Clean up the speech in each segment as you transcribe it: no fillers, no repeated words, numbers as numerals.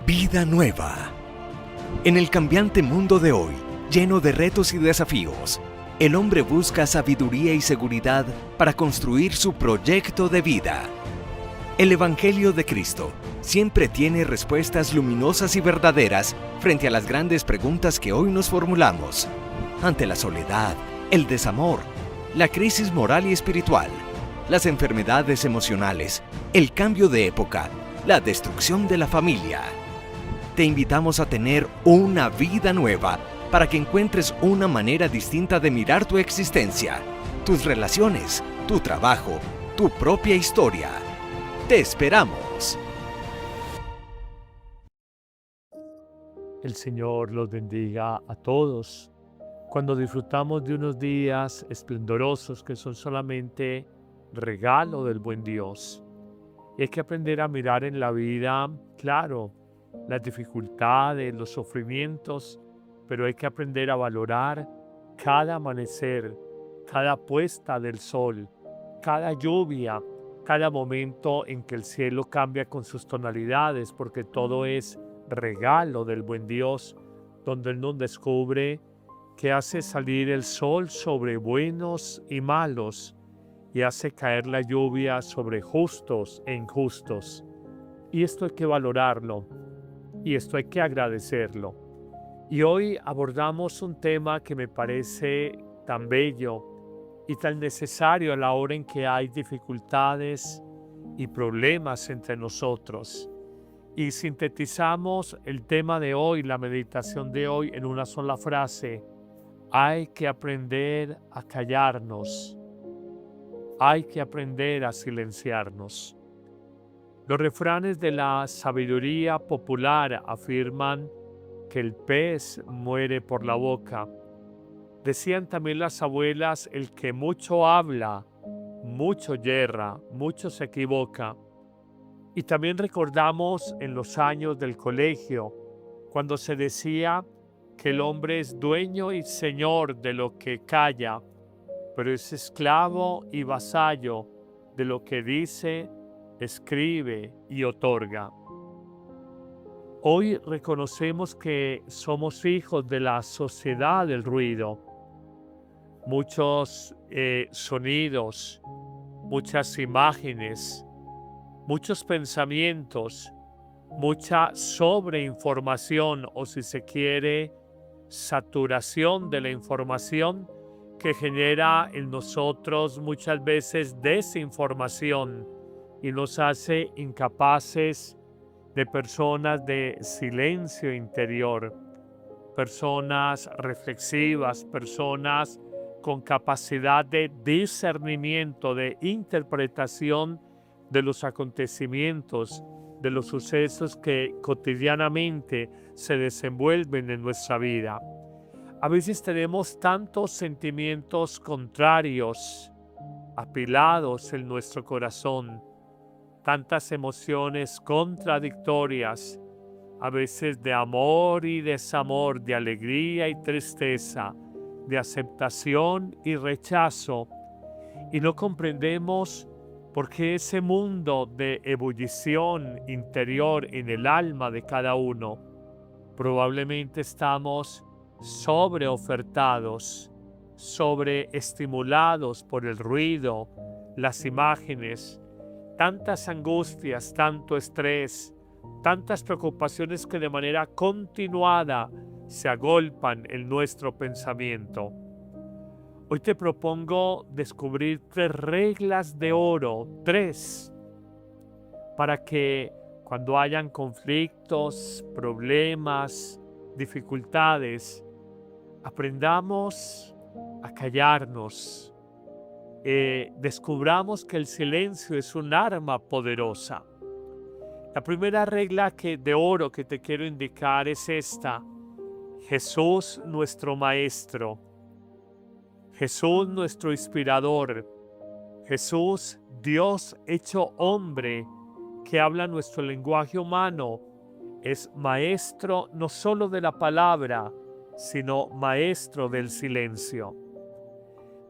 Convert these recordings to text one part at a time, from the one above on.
Vida nueva. En el cambiante mundo de hoy, lleno de retos y desafíos, el hombre busca sabiduría y seguridad para construir su proyecto de vida. El Evangelio de Cristo siempre tiene respuestas luminosas y verdaderas frente a las grandes preguntas que hoy nos formulamos. Ante la soledad, el desamor, la crisis moral y espiritual, las enfermedades emocionales, el cambio de época, la destrucción de la familia. Te invitamos a tener una vida nueva para que encuentres una manera distinta de mirar tu existencia, tus relaciones, tu trabajo, tu propia historia. ¡Te esperamos! El Señor los bendiga a todos. Cuando disfrutamos de unos días esplendorosos que son solamente regalo del buen Dios, y hay que aprender a mirar en la vida, claro, las dificultades, los sufrimientos, pero hay que aprender a valorar cada amanecer, cada puesta del sol, cada lluvia, cada momento en que el cielo cambia con sus tonalidades, porque todo es regalo del buen Dios, donde Él nos descubre que hace salir el sol sobre buenos y malos y hace caer la lluvia sobre justos e injustos. Y esto hay que valorarlo y esto hay que agradecerlo. Y hoy abordamos un tema que me parece tan bello y tan necesario a la hora en que hay dificultades y problemas entre nosotros. Y sintetizamos el tema de hoy, la meditación de hoy, en una sola frase: hay que aprender a callarnos, hay que aprender a silenciarnos. Los refranes de la sabiduría popular afirman que el pez muere por la boca. Decían también las abuelas: el que mucho habla, mucho yerra, mucho se equivoca. Y también recordamos en los años del colegio, cuando se decía que el hombre es dueño y señor de lo que calla, pero es esclavo y vasallo de lo que dice, escribe y otorga. Hoy reconocemos que somos hijos de la sociedad del ruido. Muchos sonidos, muchas imágenes, muchos pensamientos, mucha sobreinformación o, si se quiere, saturación de la información que genera en nosotros muchas veces desinformación y nos hace incapaces de personas de silencio interior, personas reflexivas, personas con capacidad de discernimiento, de interpretación de los acontecimientos, de los sucesos que cotidianamente se desenvuelven en nuestra vida. A veces tenemos tantos sentimientos contrarios, apilados en nuestro corazón, tantas emociones contradictorias, a veces de amor y desamor, de alegría y tristeza, de aceptación y rechazo, y no comprendemos por qué ese mundo de ebullición interior en el alma de cada uno. Probablemente estamos sobreofertados, sobreestimulados por el ruido, las imágenes, tantas angustias, tanto estrés, tantas preocupaciones que de manera continuada se agolpan en nuestro pensamiento. Hoy te propongo descubrir 3 reglas de oro, 3, para que cuando hayan conflictos, problemas, dificultades, aprendamos a callarnos. Descubramos que el silencio es un arma poderosa. La primera regla de oro que te quiero indicar es esta: Jesús nuestro Maestro, Jesús nuestro inspirador, Jesús Dios hecho hombre que habla nuestro lenguaje humano, es maestro no solo de la palabra, sino maestro del silencio.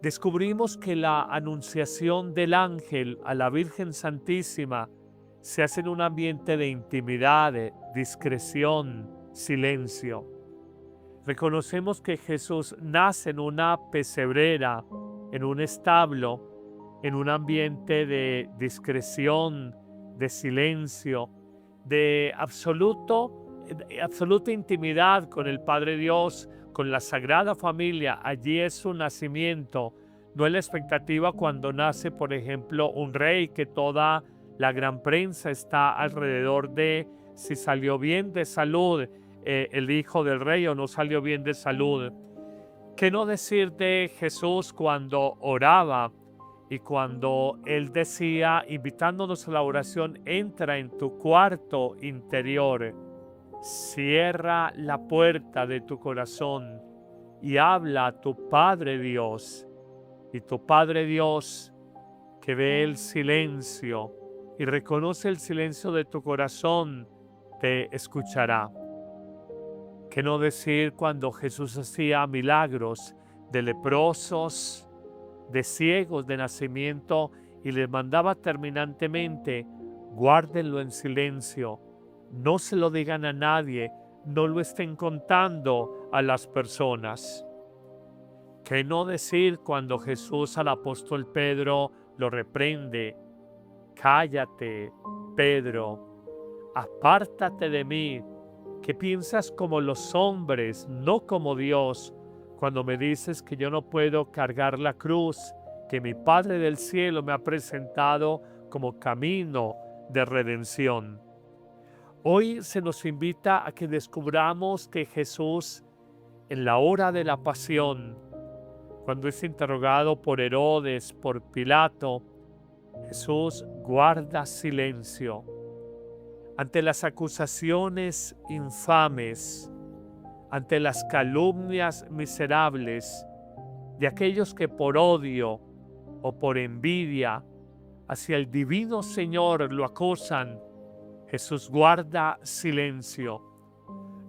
Descubrimos que la anunciación del ángel a la Virgen Santísima se hace en un ambiente de intimidad, de discreción, silencio. Reconocemos que Jesús nace en una pesebrera, en un establo, en un ambiente de discreción, de silencio, de absoluta intimidad con el Padre Dios, con la Sagrada Familia. Allí es su nacimiento. No es la expectativa cuando nace, por ejemplo, un rey, que toda la gran prensa está alrededor de si salió bien de salud el hijo del rey o no salió bien de salud. ¿Qué no decir de Jesús cuando oraba y cuando él decía, invitándonos a la oración: entra en tu cuarto interior, cierra la puerta de tu corazón y habla a tu Padre Dios? Y tu Padre Dios, que ve el silencio y reconoce el silencio de tu corazón, te escuchará. ¿Qué no decir cuando Jesús hacía milagros de leprosos, de ciegos de nacimiento, y les mandaba terminantemente: guárdenlo en silencio, no se lo digan a nadie, no lo estén contando a las personas? ¿Qué no decir cuando Jesús al apóstol Pedro lo reprende? Cállate, Pedro, apártate de mí, que piensas como los hombres, no como Dios, cuando me dices que yo no puedo cargar la cruz que mi Padre del cielo me ha presentado como camino de redención. Hoy se nos invita a que descubramos que Jesús, en la hora de la pasión, cuando es interrogado por Herodes, por Pilato, Jesús guarda silencio ante las acusaciones infames, ante las calumnias miserables de aquellos que por odio o por envidia hacia el divino Señor lo acosan. Jesús guarda silencio.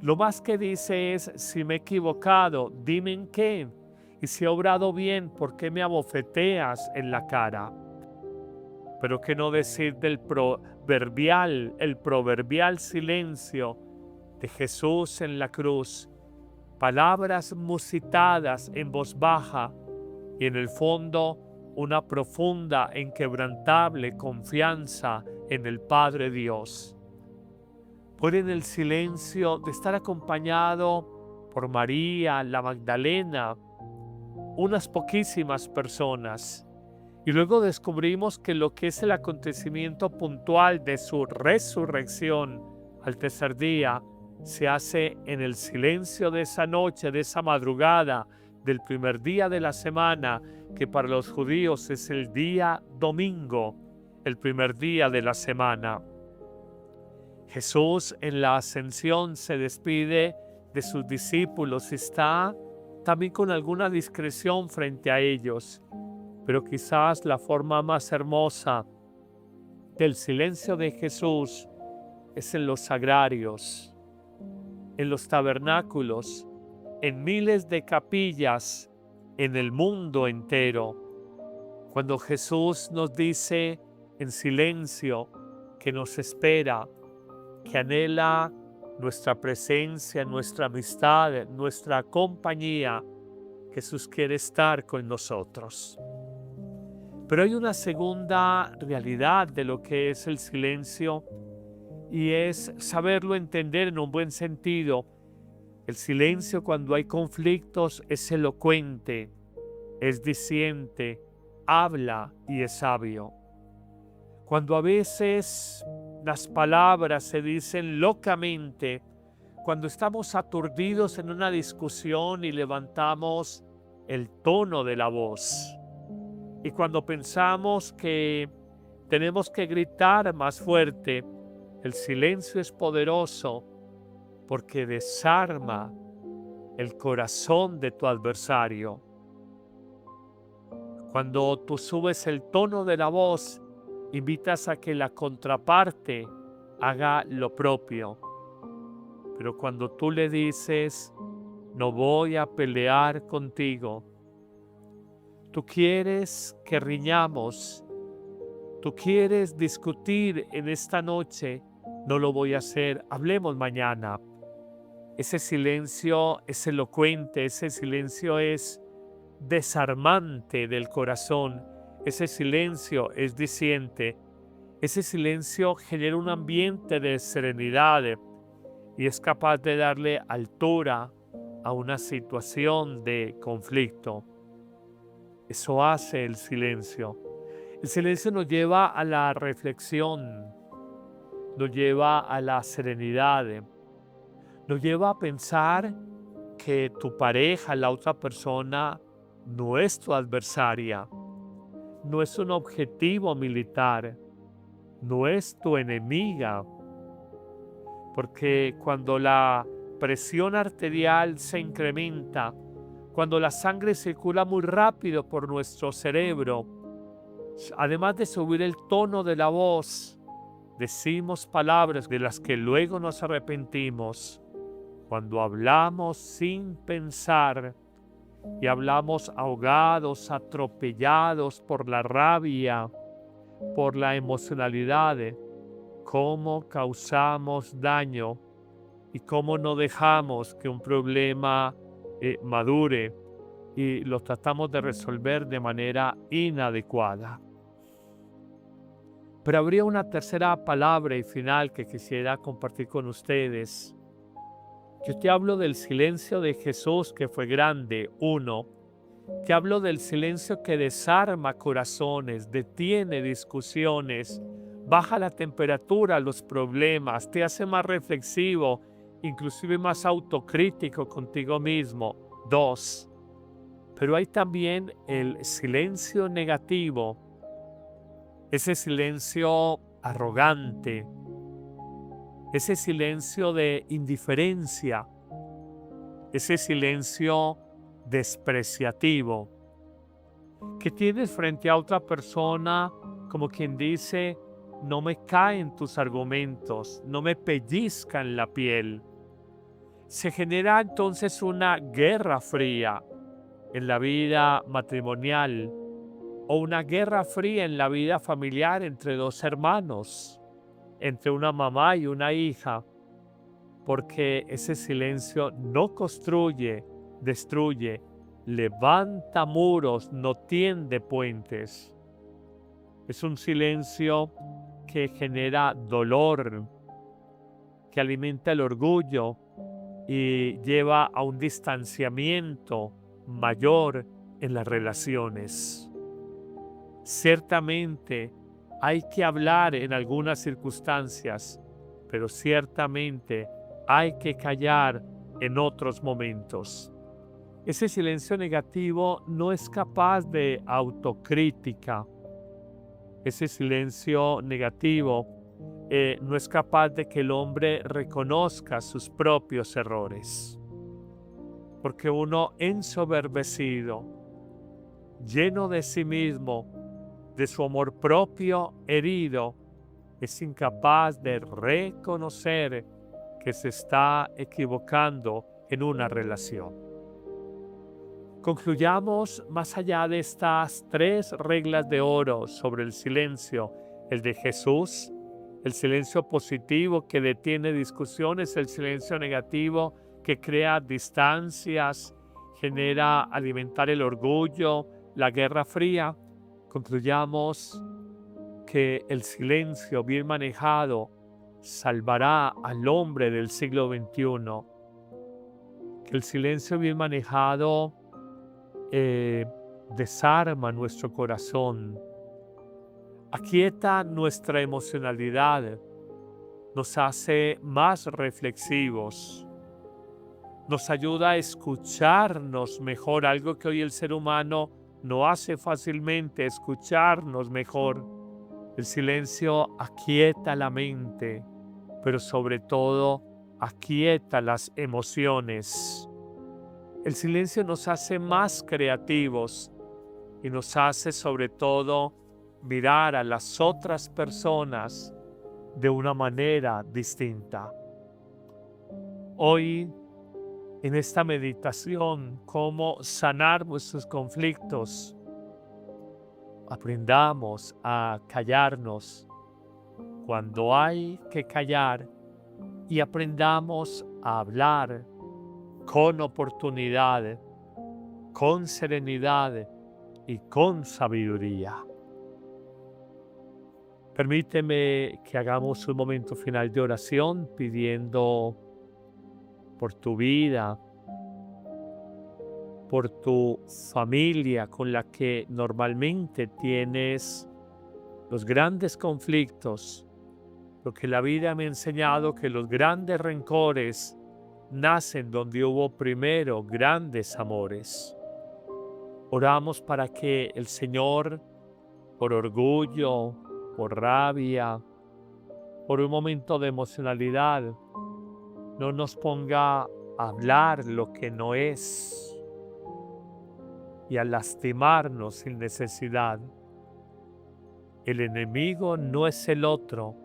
Lo más que dice es: si me he equivocado, dime en qué. Y si he obrado bien, ¿por qué me abofeteas en la cara? Pero qué no decir del proverbial silencio de Jesús en la cruz. Palabras musitadas en voz baja y en el fondo una profunda e inquebrantable confianza en el Padre Dios. Por en el silencio de estar acompañado por María, la Magdalena, unas poquísimas personas, y luego descubrimos que lo que es el acontecimiento puntual de su resurrección al tercer día se hace en el silencio de esa noche, de esa madrugada, del primer día de la semana, que para los judíos es el día domingo, el primer día de la semana. Jesús en la ascensión se despide de sus discípulos y está también con alguna discreción frente a ellos, pero quizás la forma más hermosa del silencio de Jesús es en los sagrarios, en los tabernáculos, en miles de capillas en el mundo entero. Cuando Jesús nos dice en silencio que nos espera, que anhela nuestra presencia, nuestra amistad, nuestra compañía, Jesús quiere estar con nosotros. Pero hay una segunda realidad de lo que es el silencio, y es saberlo entender en un buen sentido. El silencio, cuando hay conflictos, es elocuente, es diciente, habla y es sabio. Cuando a veces las palabras se dicen locamente, cuando estamos aturdidos en una discusión y levantamos el tono de la voz, y cuando pensamos que tenemos que gritar más fuerte, el silencio es poderoso porque desarma el corazón de tu adversario. Cuando tú subes el tono de la voz, invitas a que la contraparte haga lo propio. Pero cuando tú le dices: no voy a pelear contigo, tú quieres que riñamos, tú quieres discutir en esta noche, no lo voy a hacer, hablemos mañana. Ese silencio es elocuente, ese silencio es desarmante del corazón, ese silencio es diciente, ese silencio genera un ambiente de serenidad y es capaz de darle altura a una situación de conflicto. Eso hace el silencio. El silencio nos lleva a la reflexión, nos lleva a la serenidad, nos lleva a pensar que tu pareja, la otra persona, no es tu adversaria, no es un objetivo militar, no es tu enemiga, porque cuando la presión arterial se incrementa, cuando la sangre circula muy rápido por nuestro cerebro, además de subir el tono de la voz, decimos palabras de las que luego nos arrepentimos. Cuando hablamos sin pensar y hablamos ahogados, atropellados por la rabia, por la emocionalidad, cómo causamos daño y cómo no dejamos que un problema madure y lo tratamos de resolver de manera inadecuada. Pero habría una tercera palabra y final que quisiera compartir con ustedes. Yo te hablo del silencio de Jesús que fue grande, uno. Te hablo del silencio que desarma corazones, detiene discusiones, baja la temperatura a los problemas, te hace más reflexivo, inclusive más autocrítico contigo mismo. Dos. Pero hay también el silencio negativo, ese silencio arrogante, ese silencio de indiferencia, ese silencio despreciativo, que tienes frente a otra persona como quien dice, no me caen tus argumentos, no me pellizcan la piel. Se genera entonces una guerra fría en la vida matrimonial o una guerra fría en la vida familiar entre dos hermanos, entre una mamá y una hija, porque ese silencio no construye, destruye, levanta muros, no tiende puentes. Es un silencio que genera dolor, que alimenta el orgullo y lleva a un distanciamiento mayor en las relaciones. Ciertamente hay que hablar en algunas circunstancias, pero ciertamente hay que callar en otros momentos. Ese silencio negativo no es capaz de autocrítica. Ese silencio negativo no es capaz de que el hombre reconozca sus propios errores. Porque uno ensoberbecido, lleno de sí mismo, de su amor propio herido, es incapaz de reconocer que se está equivocando en una relación. Concluyamos más allá de estas 3 reglas de oro sobre el silencio, el de Jesús, el silencio positivo que detiene discusiones, el silencio negativo que crea distancias, genera alimentar el orgullo, la guerra fría. Concluyamos que el silencio bien manejado salvará al hombre del siglo XXI. Que el silencio bien manejado desarma nuestro corazón, aquieta nuestra emocionalidad, nos hace más reflexivos, nos ayuda a escucharnos mejor, algo que hoy el ser humano no hace fácilmente, escucharnos mejor. El silencio aquieta la mente, pero sobre todo aquieta las emociones. El silencio nos hace más creativos y nos hace sobre todo mirar a las otras personas de una manera distinta. Hoy, en esta meditación, cómo sanar nuestros conflictos, aprendamos a callarnos cuando hay que callar y aprendamos a hablar con oportunidad, con serenidad y con sabiduría. Permíteme que hagamos un momento final de oración pidiendo por tu vida, por tu familia con la que normalmente tienes los grandes conflictos, porque la vida me ha enseñado que los grandes rencores nacen donde hubo primero grandes amores. Oramos para que el Señor, por orgullo, por rabia, por un momento de emocionalidad, no nos ponga a hablar lo que no es y a lastimarnos sin necesidad. El enemigo no es el otro.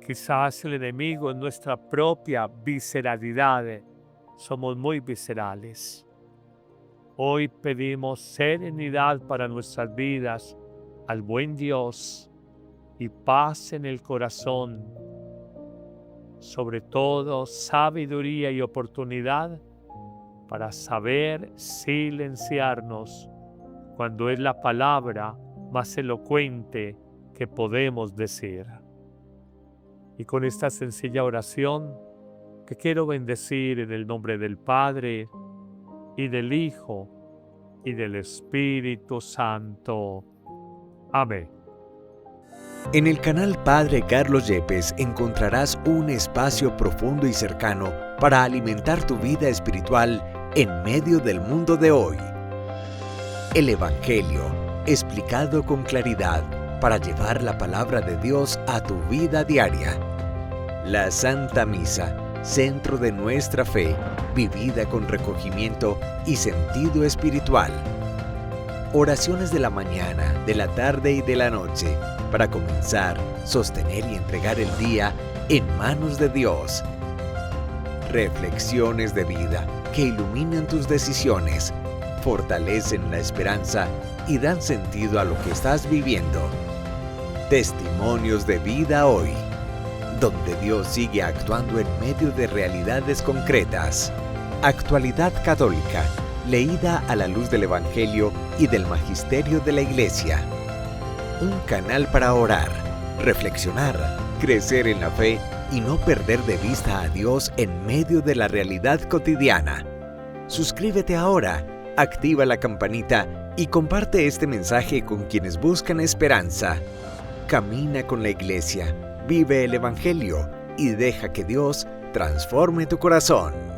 Quizás el enemigo es nuestra propia visceralidad. Somos muy viscerales. Hoy pedimos serenidad para nuestras vidas al buen Dios y paz en el corazón. Sobre todo, sabiduría y oportunidad para saber silenciarnos cuando es la palabra más elocuente que podemos decir. Y con esta sencilla oración que quiero bendecir en el nombre del Padre, y del Hijo, y del Espíritu Santo. Amén. En el canal Padre Carlos Yepes encontrarás un espacio profundo y cercano para alimentar tu vida espiritual en medio del mundo de hoy. El Evangelio, explicado con claridad para llevar la palabra de Dios a tu vida diaria. La Santa Misa, centro de nuestra fe, vivida con recogimiento y sentido espiritual. Oraciones de la mañana, de la tarde y de la noche, para comenzar, sostener y entregar el día en manos de Dios. Reflexiones de vida que iluminan tus decisiones, fortalecen la esperanza y dan sentido a lo que estás viviendo. Testimonios de vida hoy, donde Dios sigue actuando en medio de realidades concretas. Actualidad católica, leída a la luz del Evangelio y del Magisterio de la Iglesia. Un canal para orar, reflexionar, crecer en la fe y no perder de vista a Dios en medio de la realidad cotidiana. Suscríbete ahora, activa la campanita y comparte este mensaje con quienes buscan esperanza. Camina con la Iglesia, vive el Evangelio y deja que Dios transforme tu corazón.